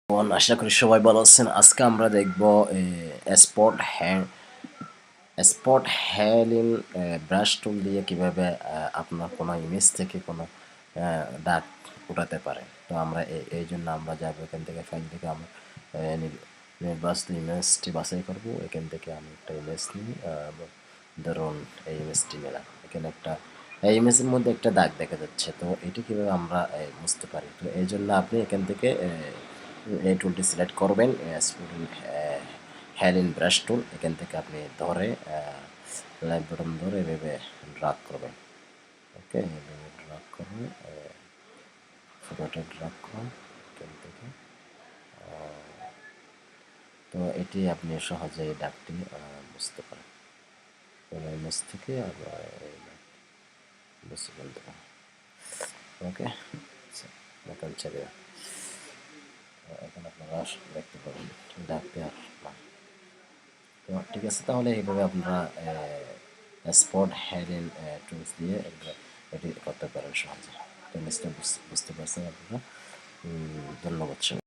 আশা করি সবাই ভালো আছেন। আজকে আমরা দেখব স্পট হেয়ালিং ব্রাশ টুল দিয়ে কিভাবে আপনার কোনো ইমেজ থেকে কোনো দাগ উঠাতে পারেন। তো আমরা এই জন্য আমরা যাব এখান থেকে, ফাইল থেকে আমরা নির্বাচিত ইমেজটি বাছাই করব। এখান থেকে আমি একটা ইমেজ নিই, ধরুন এই ইমেজটি নিলাম। এখানে একটা এই ইমেজের মধ্যে একটা দাগ দেখা যাচ্ছে। তো এটি কীভাবে আমরা বুঝতে পারি? তো এই জন্য আপনি এখান থেকে এই টুলটি সিলেক্ট করবেন, হেয়ালিং ব্রাশ টুল। এখান থেকে আপনি ধরে লাইট বাটন ধরে এভাবে ড্রাগ করবেন। ওকে, এভাবে ড্রাগ করে ফটোটা ড্রাগ করুন এখান থেকে। তো এটি আপনি সহজে এই দাগটি বুঝতে পারেন। ইমেজ থেকে আবার বুঝতে বলতে পারেন। ওকে, এখন ছেড়ে এখন আপনারা দেখতে পাবেন দাগটি আর না। তো ঠিক আছে, তাহলে এইভাবে আপনারা স্পট হেয়ালিং টুলস দিয়ে এটি করতে পারেন সহজে। তো নিশ্চয়ই বুঝতে পারছেন আপনারা। ধন্যবাদ সবাই।